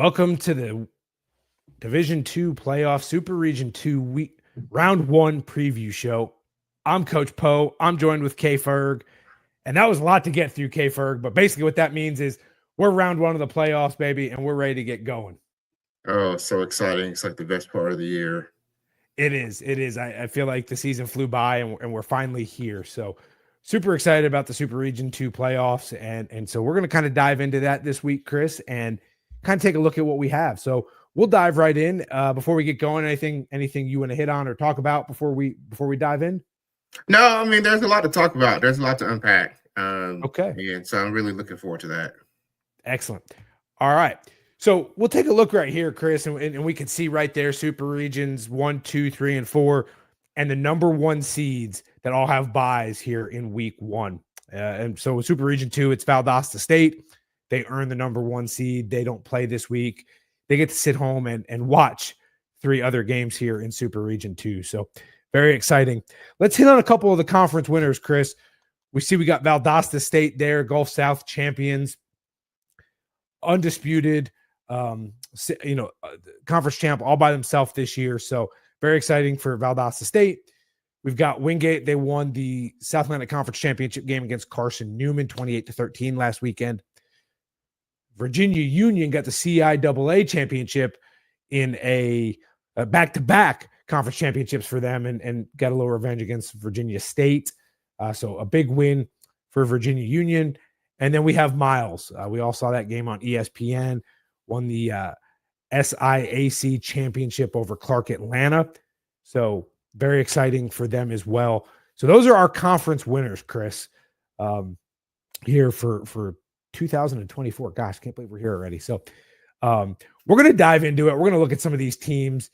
Welcome to the Division II playoff Super Region 2 week round one preview show. I'm Coach Poe. I'm joined with K Ferg. And that was a lot to get through, K Ferg. But basically what that means is we're round one of the playoffs, baby, and we're ready to get going. Oh, so exciting. It's like the best part of the year. It is. It is. I feel like the season flew by and we're finally here. So super excited about the Super Region 2 playoffs. And so we're going to kind of dive into that this week, Chris, and kind of take a look at what we have. So we'll dive right in. Before we get going, anything you want to hit on or talk about before we dive in? No, I mean, there's a lot to talk about. There's a lot to unpack. Okay. And so I'm really looking forward to that. Excellent. All right. So we'll take a look right here, Chris, and we can see right there Super Regions 1, 2, 3, and 4, and the number one seeds that all have buys here in week 1. And so Super Region 2, it's Valasa State. They earn the number one seed. They don't play this week. They get to sit home and watch 3 other games here in Super Region 2. So very exciting. Let's hit on a couple of the conference winners, Chris. We see we got Valasa State there, Gulf South champions, undisputed, conference champ all by themselves this year. So very exciting for Valasa State. We've got Winggate. They won the South Atlantic Conference Championship game against Carson Newman, 28-13 last weekend. Virginia Union got the CIAA championship in a back-to-back conference championships for them and got a little revenge against Virginia State. So a big win for Virginia Union. And then we have Miles. We all saw that game on ESPN, won the SIAC championship over Clark Atlanta. So very exciting for them as well. So those are our conference winners, Chris, here for 2024. Gosh, can't believe we're here already. So we're going to dive into it. We're going to look at some of these teams.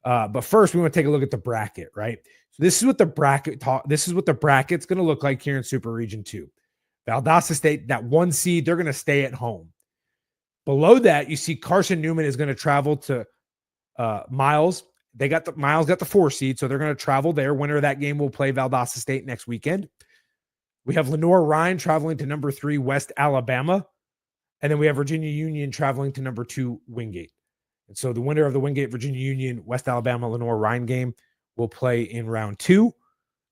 But first, we want to take a look at the bracket, right? So this is what the bracket's going to look like here in Super Region 2. Valasa State, that 1 seed, they're going to stay at home. Below that, you see Carson Newman is going to travel to Miles. Miles got the 4 seed, so they're going to travel there. Winner of that game will play Valasa State next weekend. We have Lenoir-Rhyne traveling to number 3 West Alabama, and then we have Virginia Union traveling to number 2 Winggate. And so the winner of the Winggate Virginia Union West Alabama Lenoir-Rhyne game will play in round 2.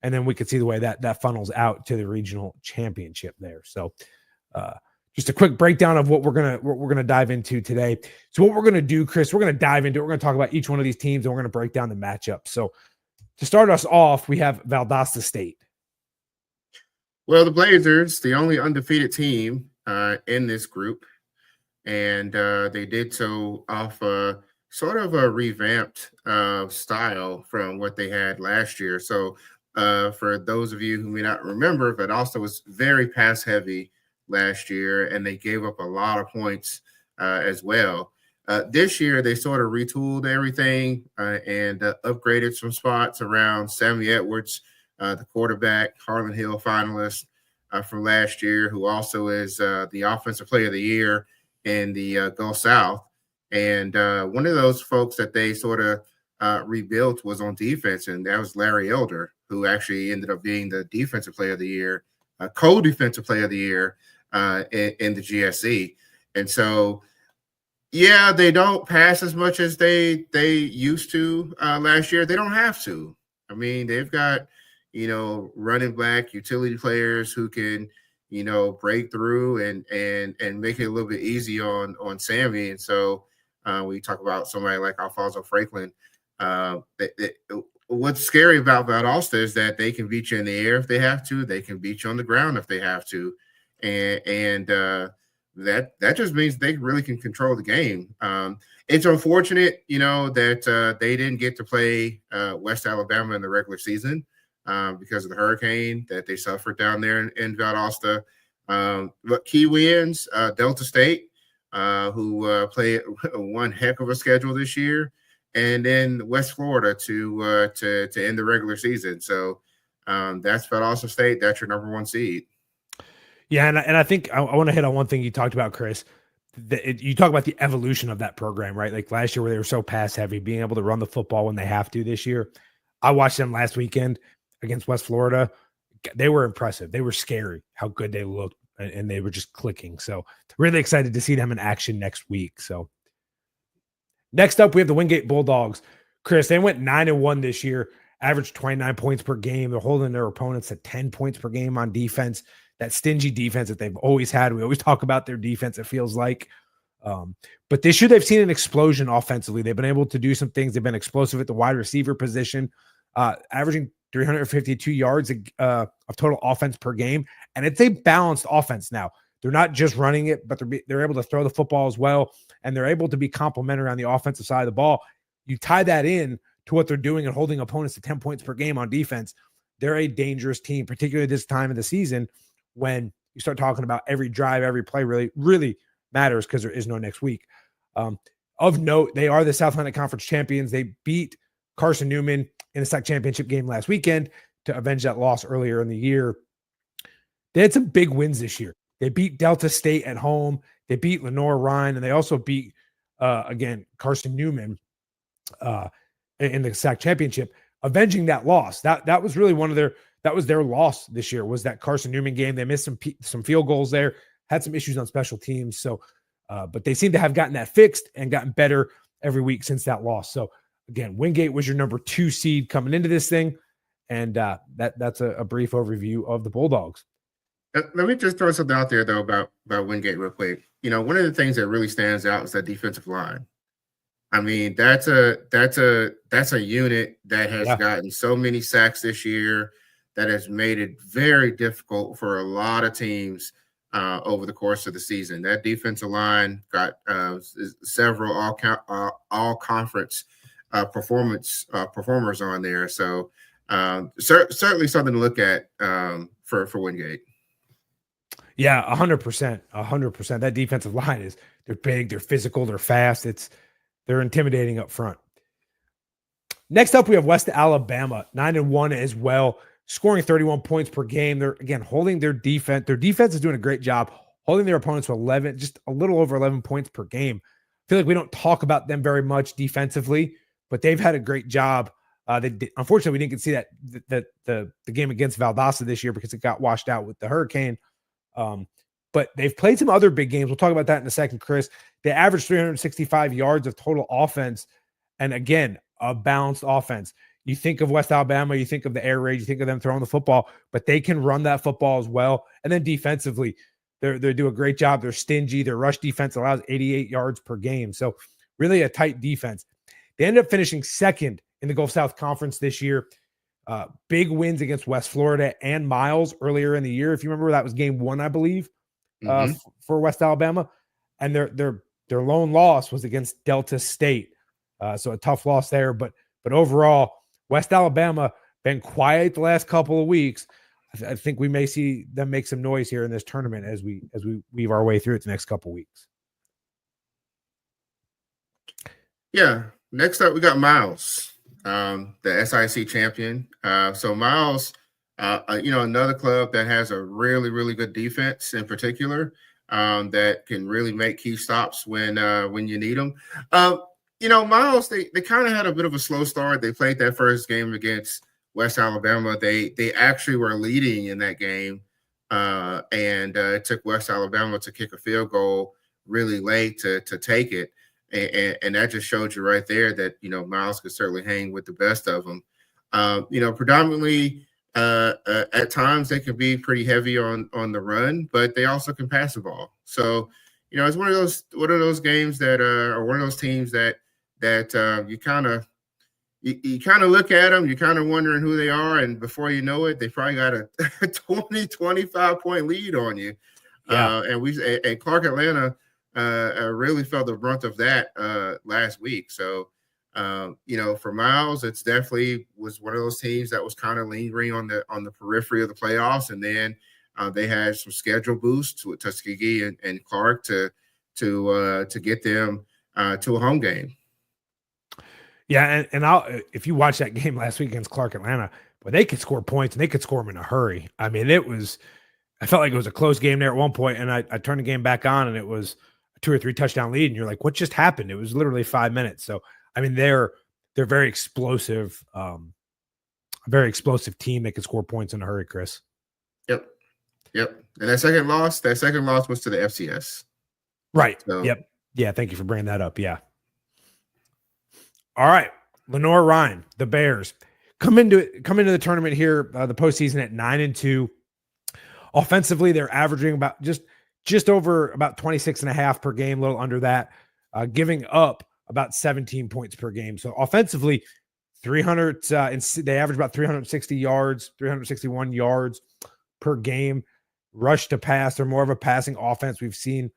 And then we could see the way that funnels out to the regional championship there. So just a quick breakdown of what we're gonna dive into today. So what we're gonna do, Chris, we're gonna dive into it. We're gonna talk about each one of these teams and we're gonna break down the matchup. So to start us off, we have Valasa State. Well, the Blazers, the only undefeated team in this group, and they did so off sort of a revamped style from what they had last year. So for those of you who may not remember, but also was very pass heavy last year, and they gave up a lot of points as well. This year, they sort of retooled everything and upgraded some spots around Sammy Edwards, the quarterback, Harlan Hill finalist from last year, who also is the offensive player of the year in the Gulf South. And one of those folks that they sort of rebuilt was on defense, and that was Larry Elder, who actually ended up being the defensive player of the year, co-defensive player of the year in the GSE. And so, yeah, they don't pass as much as they used to last year. They don't have to. I mean, they've got, running back utility players who can, break through and make it a little bit easy on Sammy. And so we talk about somebody like Alfonso Franklin. What's scary about Valdosta is that they can beat you in the air if they have to. They can beat you on the ground if they have to. And that just means they really can control the game. It's unfortunate, that they didn't get to play West Alabama in the regular season because of the hurricane that they suffered down there in Valdosta. But key wins, Delta State, who played one heck of a schedule this year, and then West Florida to end the regular season. So that's Valasa State. That's your number 1 seed. Yeah, and I think I want to hit on one thing you talked about, Chris. You talk about the evolution of that program, right? Like last year where they were so pass heavy, being able to run the football when they have to this year. I watched them last weekend against West Florida. They were impressive. They were scary how good they looked, and they were just clicking. So really excited to see them in action next week. So Next up, we have the Windgate Bulldogs. Chris, they went 9-1 this year, averaged 29 points per game. They're holding their opponents at 10 points per game on defense. That stingy defense that they've always had. We always talk about their defense, it feels like. But this year they've seen an explosion offensively. They've been able to do some things. They've been explosive at the wide receiver position, averaging 352 yards of total offense per game. And it's a balanced offense now. They're not just running it, but they're able to throw the football as well. And they're able to be complementary on the offensive side of the ball. You tie that in to what they're doing and holding opponents to 10 points per game on defense. They're a dangerous team, particularly this time of the season when you start talking about every drive, every play really matters because there is no next week. Of note, they are the South Atlantic Conference champions. They beat Carson Newman in the SEC championship game last weekend to avenge that loss earlier in the year. They had some big wins this year. They beat Delta State at home. They beat Lenore Rhine, and they also beat, again, Carson Newman in the SEC championship, avenging that loss. That was really that was their loss this year, was that Carson Newman game. They missed some field goals there, had some issues on special teams. So, but they seem to have gotten that fixed and gotten better every week since that loss. So again, Winggate was your number 2 seed coming into this thing. And that's a brief overview of the Bulldogs. Let me just throw something out there though about Windgate real quick. One of the things that really stands out is that defensive line. I mean, that's a unit that has gotten so many sacks this year that has made it very difficult for a lot of teams over the course of the season. That defensive line got several all conference performers on there. So certainly something to look at for Windgate. Yeah, 100%. That defensive line they're big, they're physical, they're fast. They're intimidating up front. Next up, we have West Alabama, 9-1 as well, scoring 31 points per game. They're, again, holding their defense. Their defense is doing a great job holding their opponents to just a little over 11 points per game. I feel like we don't talk about them very much defensively, but they've had a great job. Unfortunately, we didn't get to see the game against Valasa this year because it got washed out with the hurricane. But they've played some other big games. We'll talk about that in a second, Chris. They averaged 365 yards of total offense. And again, a balanced offense. You think of West Alabama, you think of the air raid, you think of them throwing the football, but they can run that football as well. And then defensively, they do a great job. They're stingy. Their rush defense allows 88 yards per game. So really a tight defense. They ended up finishing second in the Gulf South Conference this year. Big wins against West Florida and Miles earlier in the year. If you remember, that was game 1, I believe, for West Alabama. And their lone loss was against Delta State. So a tough loss there. But overall, West Alabama been quiet the last couple of weeks. I think we may see them make some noise here in this tournament as we weave our way through it the next couple of weeks. Yeah. Next up, we got Miles, the SIC champion. So Miles, another club that has a really, really good defense in particular, that can really make key stops when you need them. Miles, they kind of had a bit of a slow start. They played that first game against West Alabama. They actually were leading in that game, and it took West Alabama to kick a field goal really late to take it. And that just showed you right there that, Miles could certainly hang with the best of them. Predominantly at times they can be pretty heavy on the run, but they also can pass the ball. So, it's one of those games that or one of those teams that you kind of look at them, you're kind of wondering who they are, and before you know it, they probably got a 20-25 point lead on you. Yeah. And Clark Atlanta really felt the brunt of that last week. So, for Miles, it's definitely was one of those teams that was kind of lingering on the periphery of the playoffs, and then they had some schedule boosts with Tuskegee and Clark to get them to a home game. Yeah, and if you watch that game last week against Clark Atlanta, but they could score points and they could score them in a hurry. I mean, I felt like it was a close game there at one point, and I turned the game back on, and it was a 2 or 3 touchdown lead, and you're like, what just happened? It was literally 5 minutes. So, I mean, they're very explosive, a very explosive team that can score points in a hurry, Chris. Yep. And that second loss was to the FCS. Right. So, yep. Yeah. Thank you for bringing that up. Yeah. All right. Lenore Ryan, the Bears, come into the tournament here, the postseason at 9-2. Offensively, they're averaging about just over about 26.5 per game, a little under that, giving up about 17 points per game. So offensively, 300 they average about 360 yards, 361 yards per game. Rush to pass, they're more of a passing offense. We've seen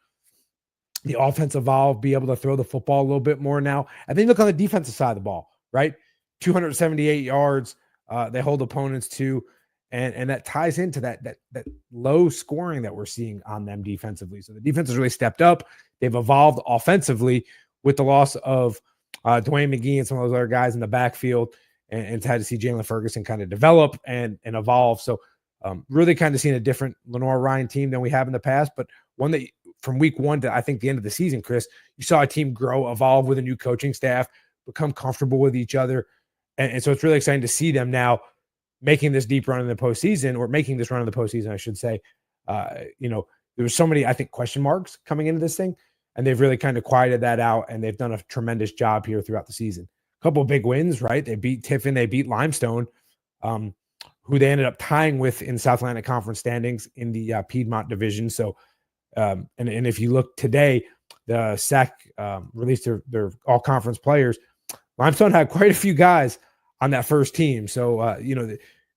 the offense evolve, be able to throw the football a little bit more now. And then look on the defensive side of the ball, right? 278 yards. They hold opponents to, and that ties into that low scoring that we're seeing on them defensively. So the defense has really stepped up. They've evolved offensively with the loss of Dwayne McGee and some of those other guys in the backfield, and it's had to see Jalen Ferguson kind of develop and evolve. So really kind of seeing a different Lenore Ryan team than we have in the past, but one that from week one to I think the end of the season, Chris, you saw a team grow, evolve with a new coaching staff, become comfortable with each other. And so it's really exciting to see them now making this deep run in the postseason, or making this run in the postseason, I should say. There was so many, I think, question marks coming into this thing, and they've really kind of quieted that out, and they've done a tremendous job here throughout the season. A couple of big wins, right? They beat Tiffin, they beat Limestone, who they ended up tying with in South Atlantic Conference standings in the Piedmont division. So, and if you look today, the SAC released their all-conference players. Limestone had quite a few guys on that first team. So,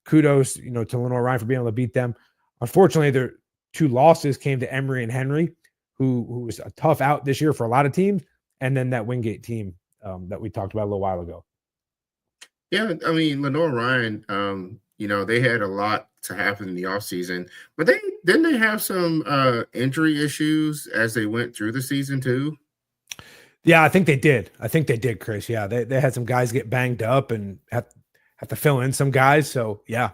kudos, to Lenore Ryan for being able to beat them. Unfortunately, their two losses came to Emory and Henry, who was a tough out this year for a lot of teams, and then that Winggate team that we talked about a little while ago. Yeah, I mean, Lenore Ryan, they had a lot to happen in the offseason, but didn't they have some injury issues as they went through the season too? Yeah, I think they did. Chris. Yeah, they had some guys get banged up and have to fill in some guys. So, yeah.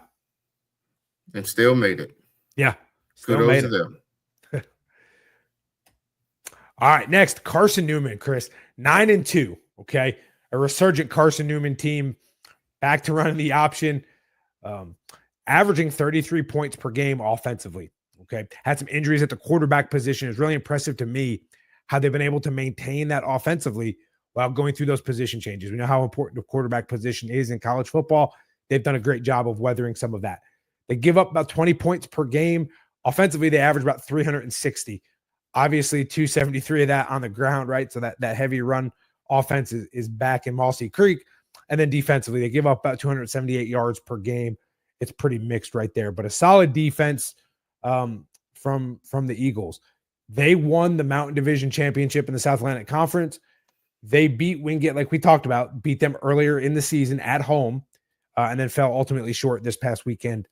And still made it. Yeah. Kudos to them. All right, next, Carson Newman, Chris, 9-2. Okay, a resurgent Carson Newman team, back to running the option, averaging 33 points per game offensively. Okay, had some injuries at the quarterback position. It's really impressive to me how they've been able to maintain that offensively while going through those position changes. We know how important the quarterback position is in college football. They've done a great job of weathering some of that. They give up about 20 points per game. Offensively, they average about 360. Obviously, 273 of that on the ground, right? So that heavy run offense is back in Mossy Creek. And then defensively, they give up about 278 yards per game. It's pretty mixed right there, but a solid defense from the Eagles. They won the Mountain Division Championship in the South Atlantic Conference. They beat Winggate, like we talked about, beat them earlier in the season at home, and then fell ultimately short this past weekend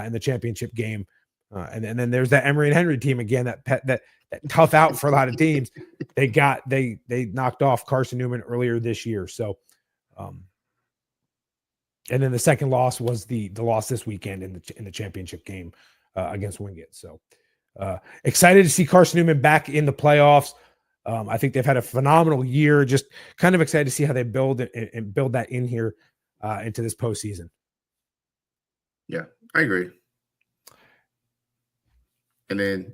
in the championship game. And then there's that Emory and Henry team again, that tough out for a lot of teams. They knocked off Carson Newman earlier this year. So, and then the second loss was the loss this weekend in the championship game against Winggate. So, excited to see Carson Newman back in the playoffs. I think they've had a phenomenal year. Just kind of excited to see how they build that in here into this postseason. Yeah, I agree. And then,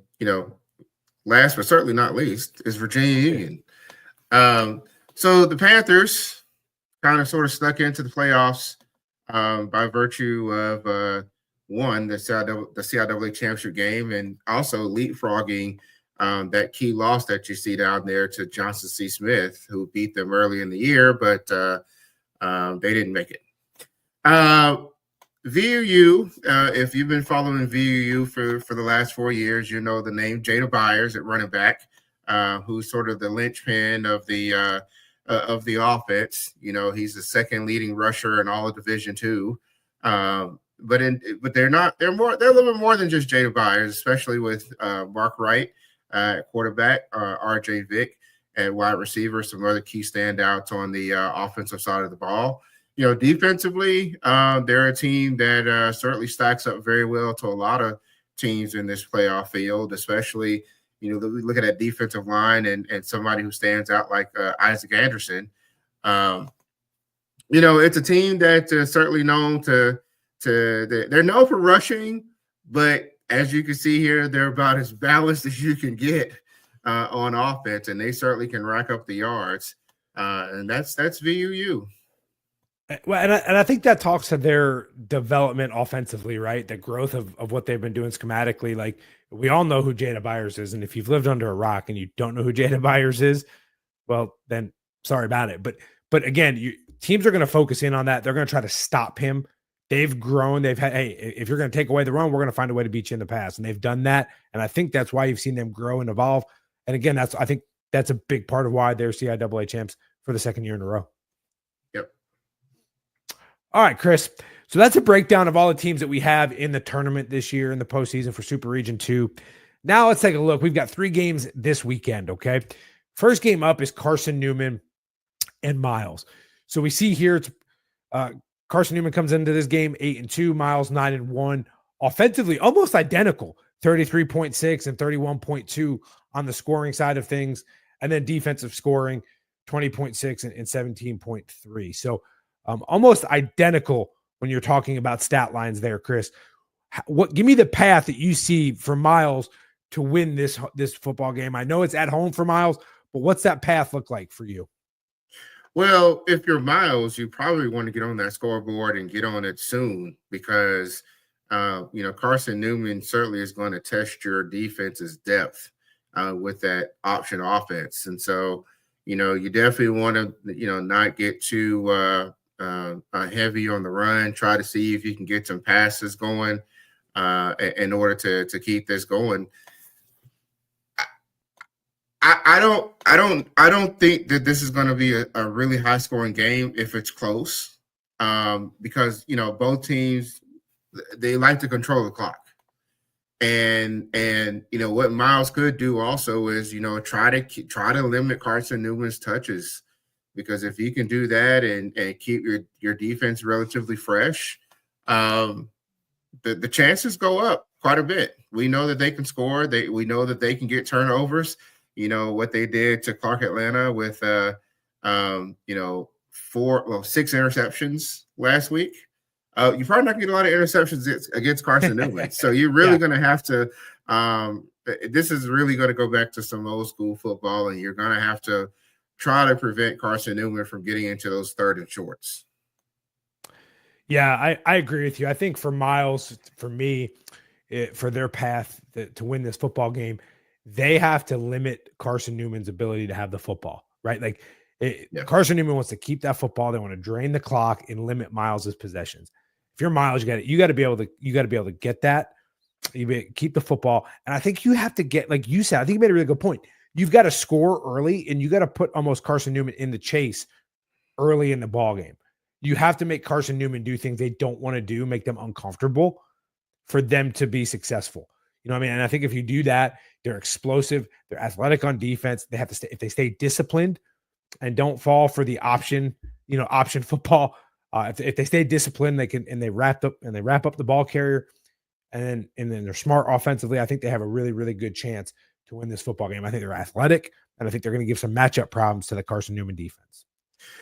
last but certainly not least is Virginia Union. So the Panthers kind of sort of snuck into the playoffs by virtue of the CIAA championship game, and also leapfrogging that key loss that you see down there to Johnson C. Smith, who beat them early in the year, but they didn't make it. VUU, if you've been following VUU for the last 4 years, you know the name Jada Byers at running back, who's sort of the linchpin of the offense. He's the second leading rusher in all of Division II. But they're a little bit more than just Jada Byers, especially with Mark Wright at quarterback, RJ Vick at wide receiver, some other key standouts on the offensive side of the ball. Defensively, they're a team that certainly stacks up very well to a lot of teams in this playoff field, especially, look at that defensive line and somebody who stands out like Isaac Anderson. It's a team that's certainly known they're known for rushing, but as you can see here, they're about as balanced as you can get on offense, and they certainly can rack up the yards. and that's VUU. Well, and I think that talks to their development offensively, right? The growth of what they've been doing schematically. Like we all know who Jada Byers is, and if you've lived under a rock and you don't know who Jada Byers is, well, then sorry about it. But again, teams are going to focus in on that. They're going to try to stop him. They've grown. They've had, hey, if you're going to take away the run, we're going to find a way to beat you in the pass, and they've done that. And I think that's why you've seen them grow and evolve. And again, I think that's a big part of why they're CIAA champs for the second year in a row. Yep. All right, Chris. So that's a breakdown of all the teams that we have in the tournament this year in the postseason for Super Region 2. Now let's take a look. We've got 3 games this weekend, okay? First game up is Carson Newman and Miles. So we see here it's Carson Newman comes into this game 8-2, Miles 9-1. Offensively, almost identical, 33.6 and 31.2 on the scoring side of things. And then defensive scoring, 20.6 and 17.3. So almost identical when you're talking about stat lines there, Chris. Give me the path that you see for Miles to win this football game. I know it's at home for Miles, but what's that path look like for you? Well, if you're Miles, you probably want to get on that scoreboard and get on it soon because, Carson Newman certainly is going to test your defense's depth with that option offense. And so, you definitely want to, not get too heavy on the run. Try to see if you can get some passes going in order to keep this going. I don't think that this is going to be a really high scoring game if it's close, because both teams, they like to control the clock, and what Miles could do also is try to limit Carson Newman's touches, because if you can do that and keep your defense relatively fresh, the chances go up quite a bit. We know that they can score. We know that they can get turnovers. What they did to Clark Atlanta with 6 interceptions last week. You're probably not going to get a lot of interceptions against Carson Newman. So you're really going to have to this is really going to go back to some old school football, and you're going to have to try to prevent Carson Newman from getting into those 3rd and shorts. Yeah, I agree with you. I think for Miles, for me, for their path to win this football game, they have to limit Carson Newman's ability to have the football, right? Like Carson Newman wants to keep that football. They want to drain the clock and limit Miles's possessions. If you're Miles, you got to be able to get that. Keep the football. And I think you have to get, like you said, I think you made a really good point. You've got to score early, and you got to put almost Carson Newman in the chase early in the ball game. You have to make Carson Newman do things they don't want to do, make them uncomfortable for them to be successful. You know what I mean? And I think if you do that, they're explosive, they're athletic on defense. They have to stay, if they stay disciplined and don't fall for the option football. If they stay disciplined, they wrap up the ball carrier, and then they're smart offensively. I think they have a really, really good chance to win this football game. I think they're athletic, and I think they're going to give some matchup problems to the Carson Newman defense.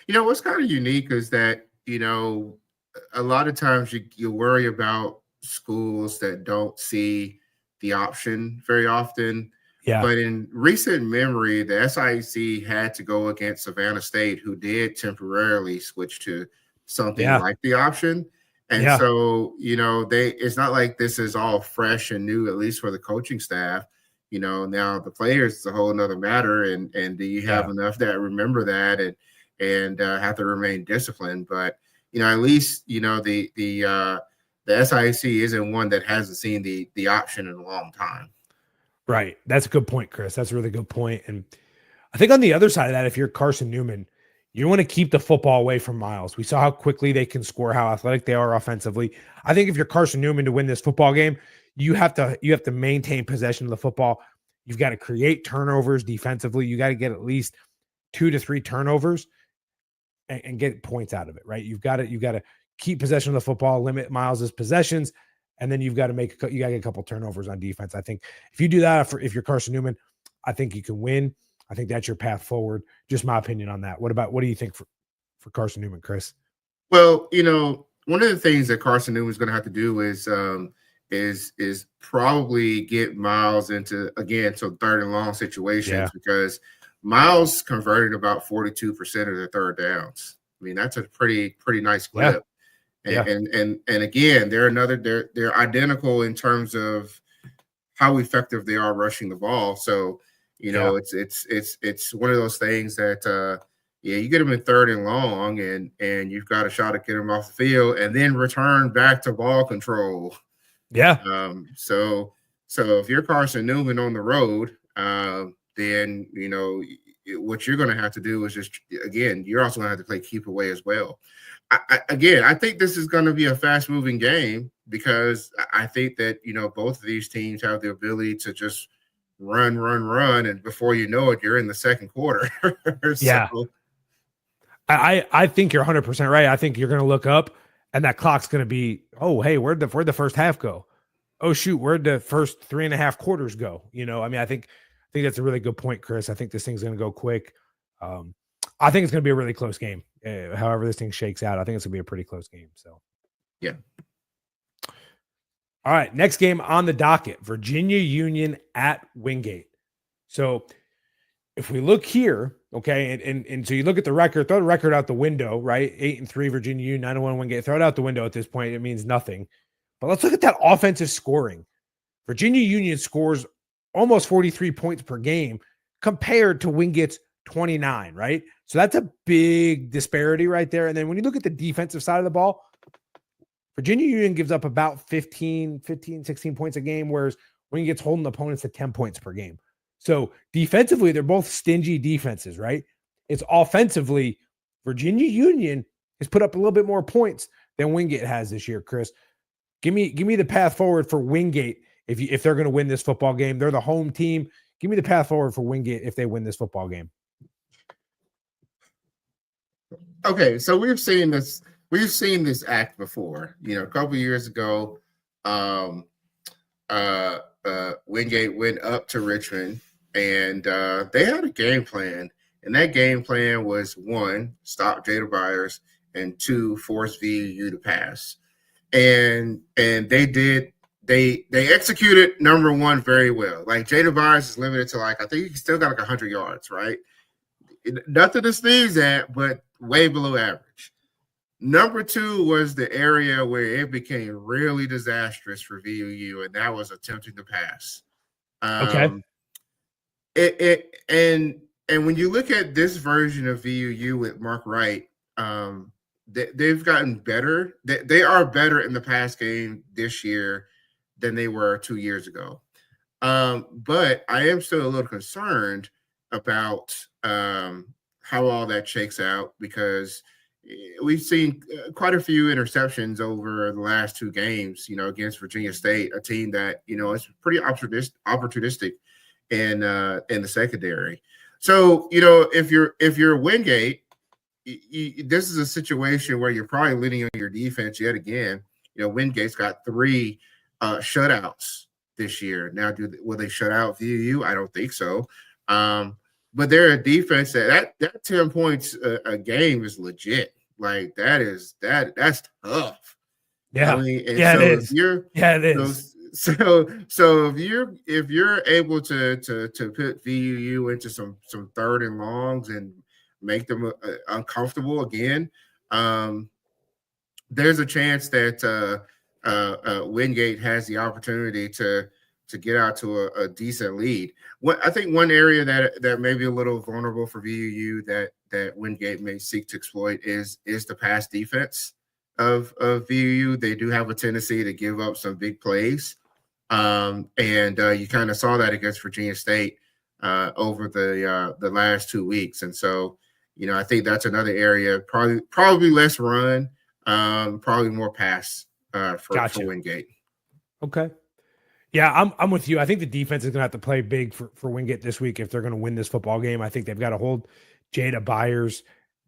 What's kind of unique is that, a lot of times you worry about schools that don't see the option very often. Yeah. But in recent memory, the SIAC had to go against Savannah State, who did temporarily switch to something like the option. And so, it's not like this is all fresh and new, at least for the coaching staff. Now the players is a whole nother matter. And do you have enough that remember that and have to remain disciplined? But, at least, the SIAC isn't one that hasn't seen the option in a long time. Right. That's a good point, Chris. That's a really good point. And I think on the other side of that, if you're Carson Newman, you want to keep the football away from Miles. We saw how quickly they can score, how athletic they are offensively. I think if you're Carson Newman to win this football game, you have to maintain possession of the football. You've got to create turnovers defensively. You got to get at least 2 to 3 turnovers and get points out of it, right? You've got to keep possession of the football, limit Miles's possessions, and then you got to get a couple turnovers on defense. I think if you do that, if you're Carson Newman, I think you can win. I think that's your path forward. Just my opinion on that. What do you think for Carson Newman, Chris? Well, one of the things that Carson Newman is going to have to do is probably get Miles into, again, some 3rd and long situations, because Miles converted about 42% of their third downs. I mean, that's a pretty nice clip. Yeah. And again, they're identical in terms of how effective they are rushing the ball. So, it's one of those things that you get them in third and long, and you've got a shot at getting them off the field, and then return back to ball control. Yeah. So if you're Carson Newman on the road, then what you're going to have to do is you're also going to have to play keep away as well. I think this is going to be a fast moving game because I think that both of these teams have the ability to just run, and before you know it, you're in the second quarter. Yeah. I think you're 100% right. I think you're going to look up and that clock's going to be, oh, hey, where'd the first half go? Oh, shoot, where'd the first 3.5 quarters go? I think that's a really good point, Chris. I think this thing's going to go quick. I think it's going to be a really close game. However this thing shakes out, I think it's going to be a pretty close game. So, yeah. All right, next game on the docket, Virginia Union at Winggate. So if we look here, okay, and so you look at the record, throw the record out the window, right? 8-3 Virginia Union, 9-1 Winggate. Throw it out the window at this point. It means nothing. But let's look at that offensive scoring. Virginia Union scores almost 43 points per game compared to Wingate's 29, right? So that's a big disparity right there. And then when you look at the defensive side of the ball, Virginia Union gives up about 15, 16 points a game, whereas Wingate's holding opponents to 10 points per game. So defensively, they're both stingy defenses, right? It's offensively, Virginia Union has put up a little bit more points than Winggate has this year, Chris. Give me the path forward for Winggate if they're going to win this football game. They're the home team. Give me the path forward for Winggate if they win this football game. Okay, so we've seen this act before. A couple years ago, Winggate went up to Richmond, and they had a game plan, and that game plan was 1, stop Jada Byers, and 2, force VU to pass. And they did. They executed number 1 very well. Like Jada Byers is limited to I think he still got 100 yards, right? Nothing to sneeze at, but way below average. Number 2 was the area where it became really disastrous for VUU, and that was attempting to pass. Okay. And when you look at this version of VUU with Mark Wright, they've gotten better. They are better in the pass game this year than they were 2 years ago. But I am still a little concerned about how all that shakes out, because we've seen quite a few interceptions over the last 2 games, against Virginia State, a team that, is pretty opportunistic in the secondary. So, if you're Wingate, this is a situation where you're probably leaning on your defense yet again. Wingate's got 3 shutouts this year. Now, will they shut out VU? I don't think so. But they're a defense that 10 points a game is legit. Like that's tough. Yeah. I mean, it is. It is. So if you're able to put VUU into some third and longs and make them uncomfortable again, there's a chance that Wingate has the opportunity to get out to a decent lead. I think one area that may be a little vulnerable for VUU that Wingate may seek to exploit is the pass defense of VUU. They do have a tendency to give up some big plays, and you kind of saw that against Virginia State over the last 2 weeks. And so, I think that's another area. Probably less run, probably more pass for Wingate. Okay. Yeah, I'm with you. I think the defense is going to have to play big for Winggate this week if they're going to win this football game. I think they've got to hold Jada Byers.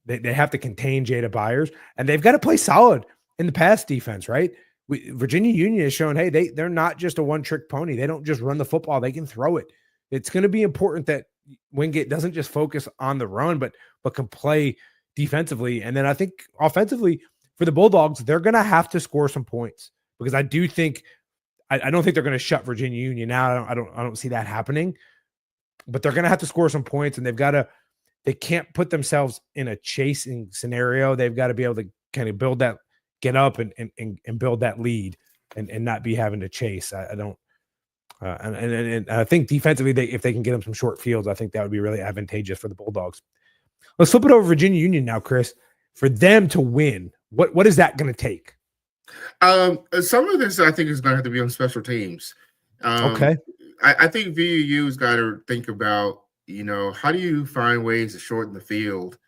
They have to contain Jada Byers, and they've got to play solid in the pass defense, right? Virginia Union has shown, hey, they're not just a one-trick pony. They don't just run the football. They can throw it. It's going to be important that Winggate doesn't just focus on the run, but can play defensively. And then I think offensively for the Bulldogs, they're going to have to score some points, because I do think I don't think they're going to shut Virginia Union out. I don't see that happening. but they're going to have to score some points, and they can't put themselves in a chasing scenario. They've got to be able to kind of build that, get up and build that lead and not be having to chase. I don't, and I think defensively, if they can get them some short fields, I think that would be really advantageous for the Bulldogs. Let's flip it over Virginia Union now, Chris. For them to win, what is that going to take? Some of this I think is going to have to be on special teams. Okay. I think VUU's got to think about, how do you find ways to shorten the field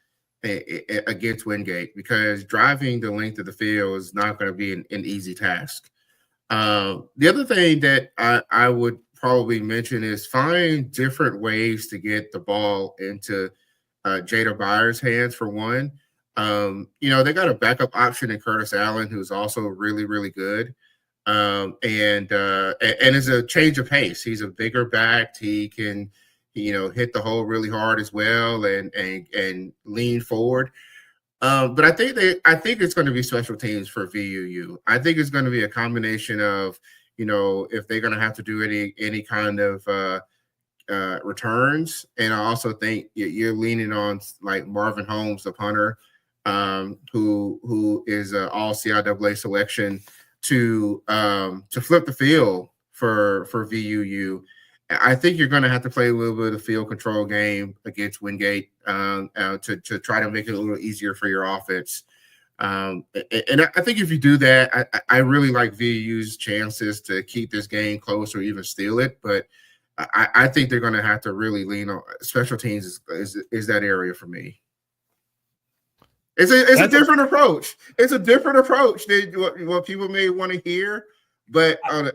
against Windgate, because driving the length of the field is not going to be an easy task. The other thing that I would probably mention is find different ways to get the ball into Jada Byers' hands, for one. They got a backup option in Curtis Allen, who's also really, really good. And is a change of pace. He's a bigger back. He can, hit the hole really hard as well and lean forward. But I think it's going to be special teams for VUU. I think it's going to be a combination of, if they're going to have to do any kind of returns. And I also think you're leaning on like Marvin Holmes, the punter, who is an all CIAA selection to flip the field for VUU. I think you're going to have to play a little bit of field control game against Windgate to try to make it a little easier for your offense. And I think if you do that, I really like VUU's chances to keep this game close or even steal it. But I think they're going to have to really lean on special teams is that area for me. It's a different approach. It's a different approach than what people may want to hear. But on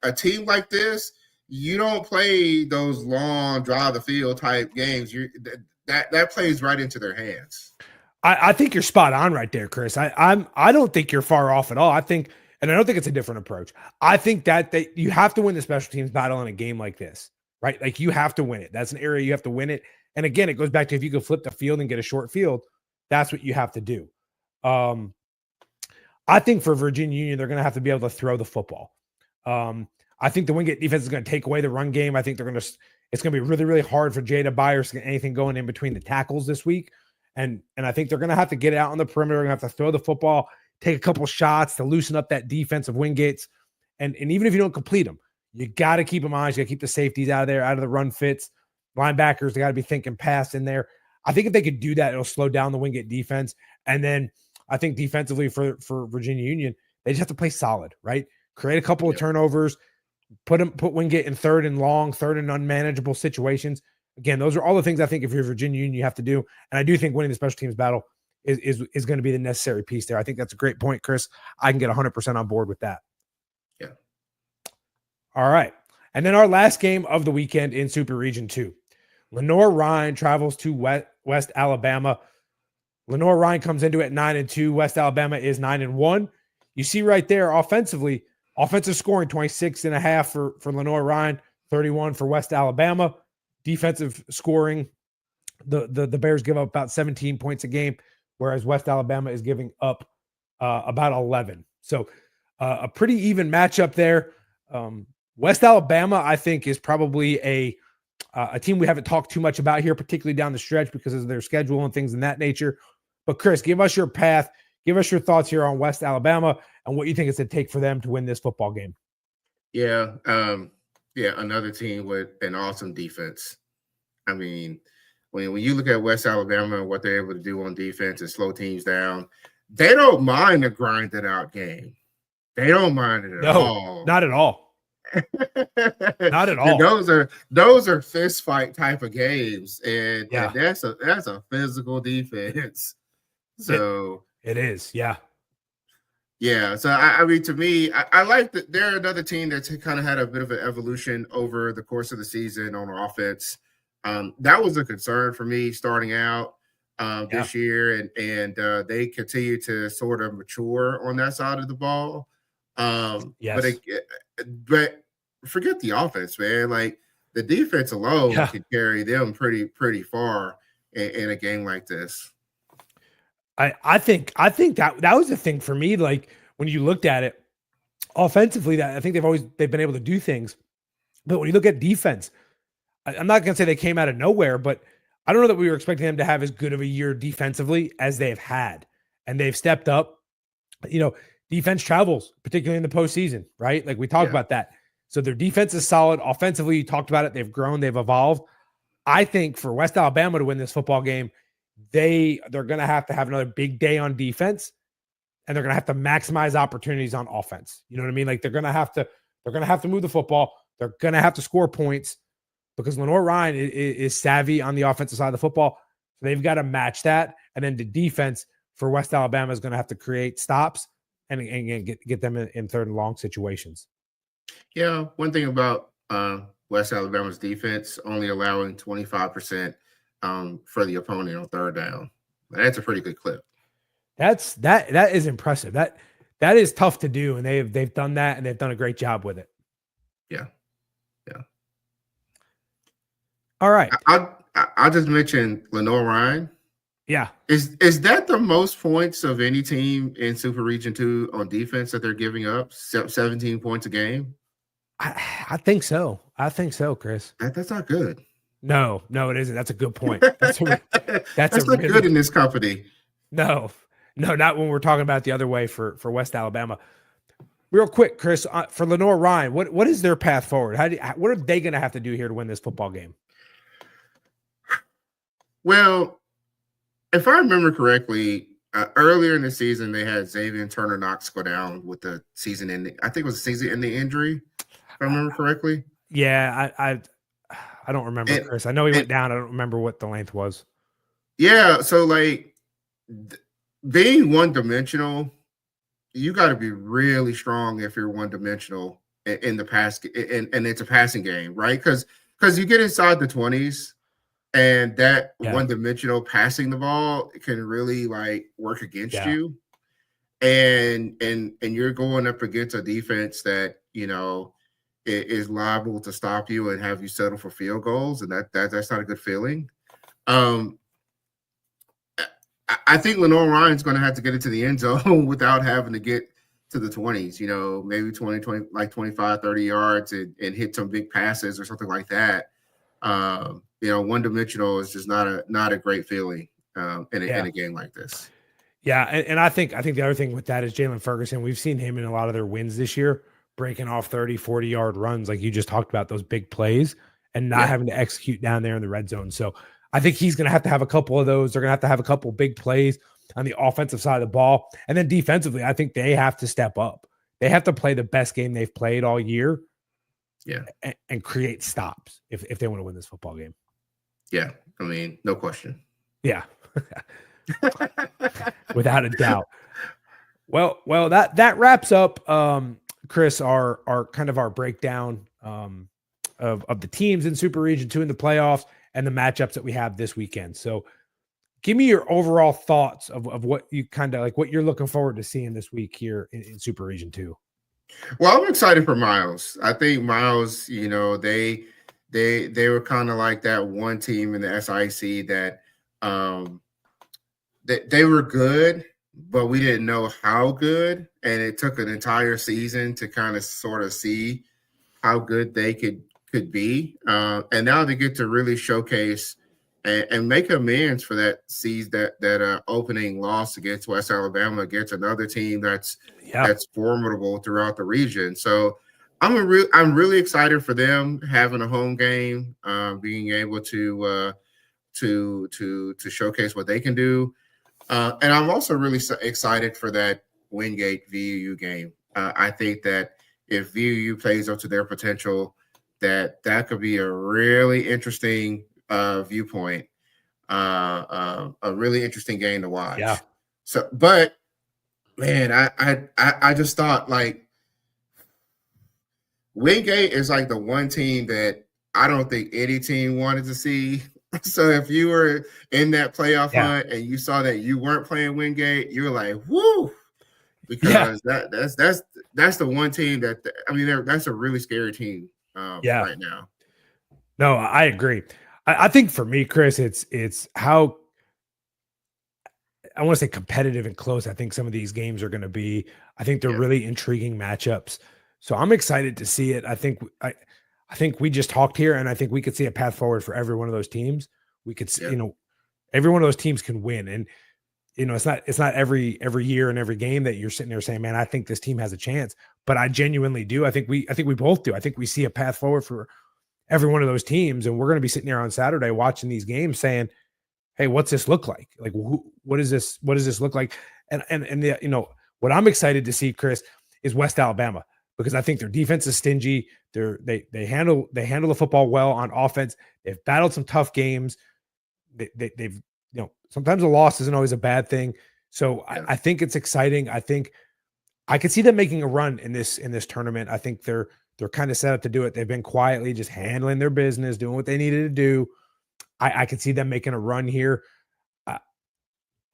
a team like this, you don't play those long drive the field type games. That plays right into their hands. I think you're spot on right there, Chris. I don't think you're far off at all. I don't think it's a different approach. I think that you have to win the special teams battle in a game like this, right? Like you have to win it. That's an area you have to win it. And again, it goes back to if you can flip the field and get a short field, that's what you have to do. I think for Virginia Union, they're going to have to be able to throw the football. I think the Winggate defense is going to take away the run game. I think it's going to be really, really hard for Jada Byers to get anything going in between the tackles this week. And I think they're going to have to get it out on the perimeter. They're going to have to throw the football, take a couple shots to loosen up that defense of Winggates. And even if you don't complete them, you got to keep them honest. You got to keep the safeties out of the run fits. Linebackers, they got to be thinking pass in there. I think if they could do that, it'll slow down the Wingate defense. And then I think defensively for Virginia Union, they just have to play solid, right? Create a couple of turnovers, put Wingate in third and long, third and unmanageable situations. Again, those are all the things I think if you're Virginia Union, you have to do. And I do think winning the special teams battle is going to be the necessary piece there. I think that's a great point, Chris. I can get 100% on board with that. Yeah. All right. And then our last game of the weekend in Super Region 2. Lenoir-Rhyne travels to West Alabama. Lenoir-Rhyne comes into it 9-2. West Alabama is 9-1. You see right there, offensive scoring 26.5 for Lenoir-Rhyne, 31 for West Alabama. Defensive scoring, the Bears give up about 17 points a game, whereas West Alabama is giving up about 11. So a pretty even matchup there. West Alabama, I think, is probably a team we haven't talked too much about here, particularly down the stretch because of their schedule and things in that nature. But Chris, give us your path. Give us your thoughts here on West Alabama and what you think it's going to take for them to win this football game. Yeah. Another team with an awesome defense. I mean, when you look at West Alabama and what they're able to do on defense and slow teams down, they don't mind a grinded out game. They don't mind it at all. Not at all. Not at all. Those are fist fight type of games, and that's a physical defense. So it is, yeah. Yeah, so I mean, to me, I like that they're another team that's kind of had a bit of an evolution over the course of the season on offense. That was a concern for me starting out this year, and they continue to sort of mature on that side of the ball. But forget the offense, man. Like the defense alone can carry them pretty far in a game like this. I think that was the thing for me. Like when you looked at it offensively, that I think they've been able to do things, but when you look at defense, I'm not going to say they came out of nowhere, but I don't know that we were expecting them to have as good of a year defensively as they've had. And they've stepped up. Defense travels, particularly in the postseason, right? Like we talked about that. So their defense is solid. Offensively, you talked about it. They've grown, they've evolved. I think for West Alabama to win this football game, they're going to have another big day on defense, and they're going to have to maximize opportunities on offense. You know what I mean? Like they're going to have to move the football. They're going to have to score points because Lenore Ryan is savvy on the offensive side of the football. So they've got to match that. And then the defense for West Alabama is going to have to create stops and get them in third and long situations. Yeah, one thing about West Alabama's defense, only allowing 25% for the opponent on third down. That's a pretty good clip. That is impressive. That is tough to do, and they've done that, and they've done a great job with it. Yeah. All right. I'll just mention Lenore Ryan. Yeah. Is that the most points of any team in Super Region 2 on defense that they're giving up? 17 points a game? I think so. Chris. That's not good. No, it isn't. That's a good point. That's not really good in this company. No, not when we're talking about the other way for West Alabama. Real quick, Chris, for Lenore Ryan, what is their path forward? What are they going to have to do here to win this football game? Well, if I remember correctly, earlier in the season, they had Xavier Turner Knox go down with the season ending. I think it was a season-ending injury, if I remember correctly. Yeah, I don't remember, Chris. I know he went down. I don't remember what the length was. Yeah, so like being one-dimensional, you got to be really strong if you're one-dimensional in the pass, and it's a passing game, right? Because you get inside the 20s. And that one-dimensional passing the ball can really like work against you, and you're going up against a defense that is liable to stop you and have you settle for field goals, and that's not a good feeling. I think Lenore Ryan's going to have to get into the end zone without having to get to the 20s. Maybe 20, like 25, 30 yards and hit some big passes or something like that. One-dimensional is just not a great feeling in a game like this. Yeah, and I think the other thing with that is Jalen Ferguson. We've seen him in a lot of their wins this year, breaking off 30, 40-yard runs like you just talked about, those big plays, and not having to execute down there in the red zone. So I think he's going to have a couple of those. They're going to have a couple big plays on the offensive side of the ball. And then defensively, I think they have to step up. They have to play the best game they've played all year. Yeah. And create stops if they want to win this football game. Yeah. I mean, no question. Yeah. Without a doubt. Well, that wraps up, Chris, our kind of our breakdown of the teams in Super Region 2 in the playoffs and the matchups that we have this weekend. So give me your overall thoughts of what you kind of like, what you're looking forward to seeing this week here in Super Region 2. Well, I'm excited for Miles. I think Miles, they were kind of like that one team in the SIC that they were good, but we didn't know how good. And it took an entire season to kind of sort of see how good they could be. And now they get to really showcase and make amends for that that opening loss against West Alabama, against another team that's formidable throughout the region. So I'm really excited for them having a home game, being able to showcase what they can do, and I'm also really excited for that Windgate VUU game. I think that if VUU plays up to their potential, that could be a really interesting viewpoint, a really interesting game to watch. Yeah. So, but man, I just thought like Winggate is like the one team that I don't think any team wanted to see. So if you were in that playoff hunt and you saw that you weren't playing Winggate, you were like, "Woo!" Because that's the one team that that's a really scary team right now. No, I agree. I think for me, Chris, it's how I want to say competitive and close. I think some of these games are going to be. I think they're really intriguing matchups. So I'm excited to see it. I think I think we just talked here, and I think we could see a path forward for every one of those teams. We could, every one of those teams can win. And, it's not every year and every game that you're sitting there saying, man, I think this team has a chance, but I genuinely do. I think we both do. I think we see a path forward for every one of those teams. And we're going to be sitting there on Saturday watching these games saying, hey, what's this look like? Like, what is this? What does this look like? And what I'm excited to see, Chris, is West Alabama, because I think their defense is stingy. They handle the football well on offense. They've battled some tough games. They've sometimes a loss isn't always a bad thing. So I think it's exciting. I think I could see them making a run in this tournament. I think they're kind of set up to do it. They've been quietly just handling their business, doing what they needed to do. I could see them making a run here.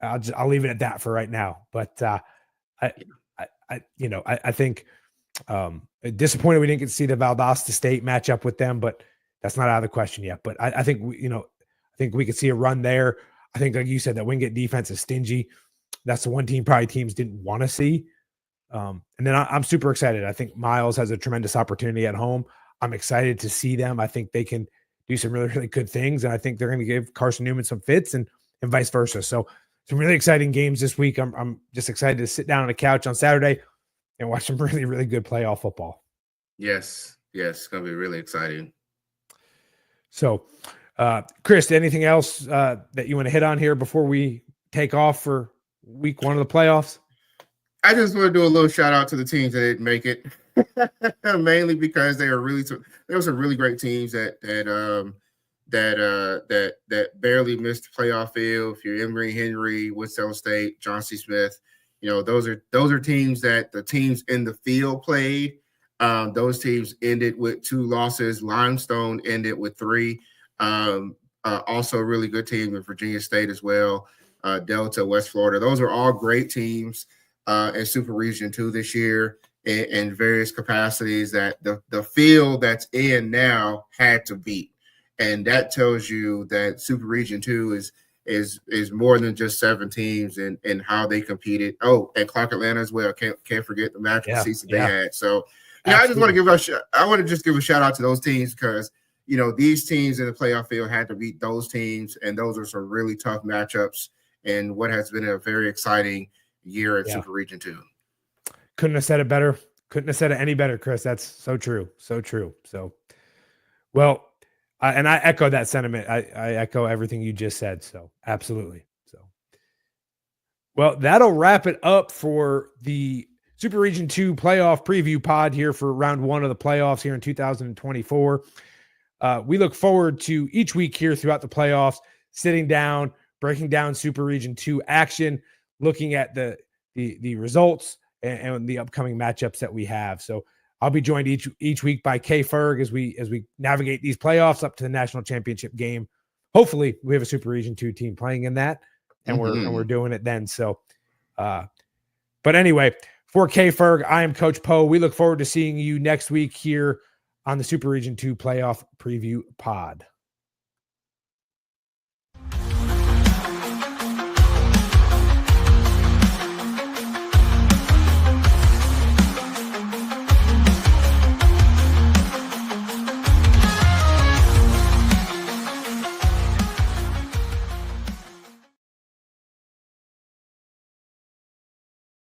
I'll leave it at that for right now. But I think disappointed we didn't get to see the Valasa State match up with them, but that's not out of the question yet. But I think we could see a run there. I think, like you said, that Winggate defense is stingy. That's the one team probably teams didn't want to see. And then I'm super excited. I think Miles has a tremendous opportunity at home. I'm excited to see them. I think they can do some really, really good things. And I think they're going to give Carson Newman some fits and vice versa. So some really exciting games this week. I'm just excited to sit down on the couch on Saturday and watch some really, really good playoff football. Yes. It's going to be really exciting. So, Chris, anything else that you want to hit on here before we take off for week one of the playoffs? I just want to do a little shout out to the teams that didn't make it, mainly because there were some really great teams that barely missed the playoff field. If you're Emory Henry, Winston State, John C. Smith, those are teams that the teams in the field played. Those teams ended with 2 losses. Limestone ended with 3. Also a really good team in Virginia State as well. Delta, West Florida. Those are all great teams in Super Region 2 this year in various capacities that the field that's in now had to beat. And that tells you that Super Region 2 is more than just 7 teams and how they competed. Oh, and Clark Atlanta as well. Can't forget the magical season they had. So I just want to give a shout out to those teams because these teams in the playoff field had to beat those teams, and those are some really tough matchups in what has been a very exciting year at Super Region 2. Couldn't have said it better. Couldn't have said it any better, Chris. That's so true. So true. So, well, and I echo that sentiment. I echo everything you just said. So absolutely. So, well, that'll wrap it up for the Super Region 2 playoff preview pod here for round 1 of the playoffs here in 2024. We look forward to each week here throughout the playoffs, sitting down, breaking down Super Region 2 action, looking at the results and the upcoming matchups that we have. So I'll be joined each week by K Ferg as we navigate these playoffs up to the national championship game. Hopefully we have a Super Region 2 team playing in that, and we're doing it then. So, but anyway, for K Ferg, I am Coach Poe. We look forward to seeing you next week here on the Super Region 2 playoff preview pod.